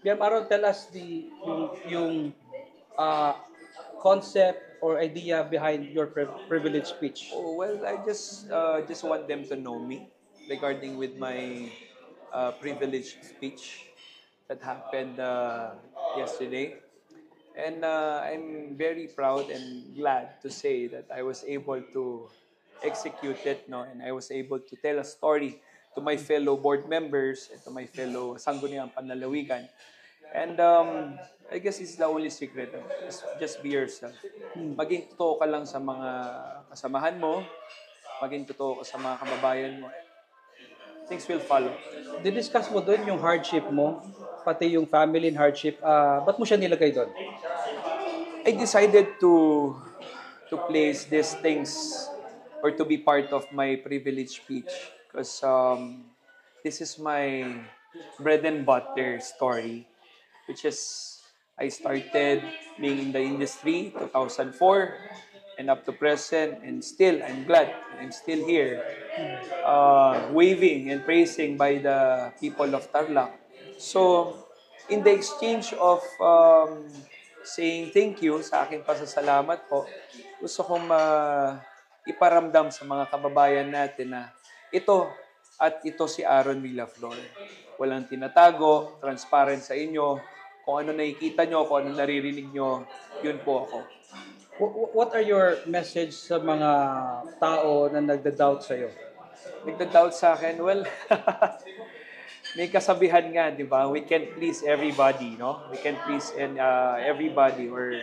PM Aaron, tell us yung uh, concept or idea behind your privilege speech. Oh, well, I just want them to know me regarding with my privileged speech that happened yesterday. And I'm very proud and glad to say that I was able to execute it, no, and I was able to tell a story to my fellow board members and to my fellow Sangguniang Panlalawigan. And I guess it's the only secret. Just be yourself. Maging totoo ka lang sa mga kasamahan mo, maging totoo ka sa mga kababayan mo. Things will follow. Didiscuss mo doon yung hardship mo, pati yung family and hardship. Ba't mo siya nilagay doon? I decided to place these things or to be part of my privilege speech because this is my bread and butter story, which is I started being in the industry 2004 and up to present, and still I'm glad I'm still here, waving and praising by the people of Tarlac. So, in the exchange of saying thank you sa aking pasasalamat po, gusto kong iparamdam sa mga kababayan natin na ito at ito si Aaron Villaflor. Walang tinatago, transparent sa inyo. Kung ano nakikita nyo, kung ano naririnig nyo, yun po ako. What are your message sa mga tao na nagda-doubt sa'yo? Nagda-doubt sa akin, well, may kasabihan nga, di ba? We can't please everybody, no? We can't please everybody or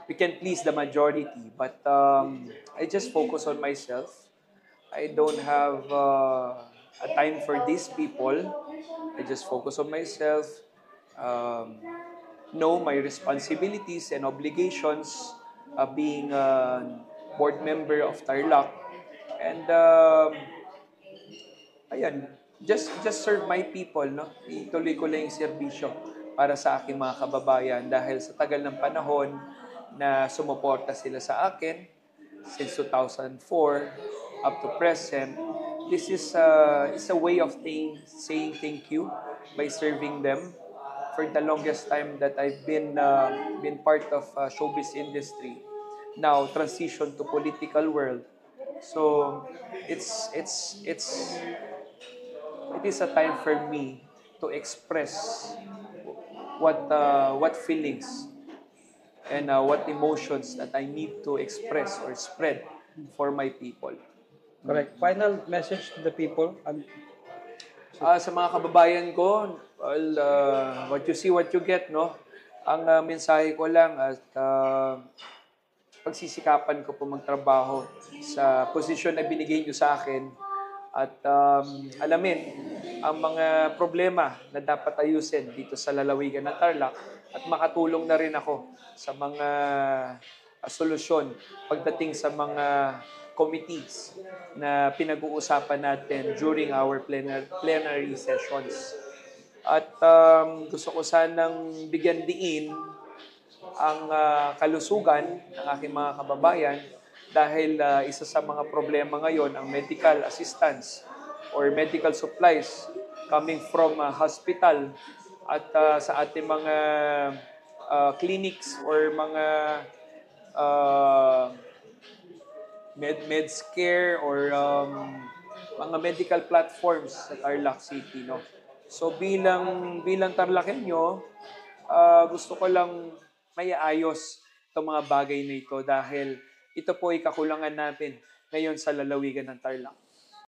we can please the majority. But I just focus on myself. I don't have a time for these people. I just focus on myself. Um, know my responsibilities and obligations being a board member of Tarlac. And ayan, just serve my people, no? Ituloy ko lang yung serbisyo para sa aking mga kababayan dahil sa tagal ng panahon na sumuporta sila sa akin since 2004 up to present. This is a way of saying thank you by serving them for the longest time that I've been part of showbiz industry. Now transition to political world. So it is a time for me to express what feelings and what emotions that I need to express or spread for my people. Correct. Final message to the people. Sa mga kababayan ko, well, what you see, what you get, no? Ang mensahe ko lang at pagsisikapan ko po magtrabaho sa posisyon na binigay niyo sa akin at alamin ang mga problema na dapat ayusin dito sa lalawigan ng Tarlac at makatulong na rin ako sa mga solusyon pagdating sa mga committees na pinag-uusapan natin during our plenary sessions. At gusto ko sanang bigyan diin ang kalusugan ng aking mga kababayan dahil isa sa mga problema ngayon ang medical assistance or medical supplies coming from hospital at sa ating mga clinics or mga MedScare or mga medical platforms sa Tarlac City, no? So bilang Tarlacenyo, gusto ko lang maiayos itong mga bagay na ito dahil ito po ay kakulangan natin ngayon sa lalawigan ng Tarlac.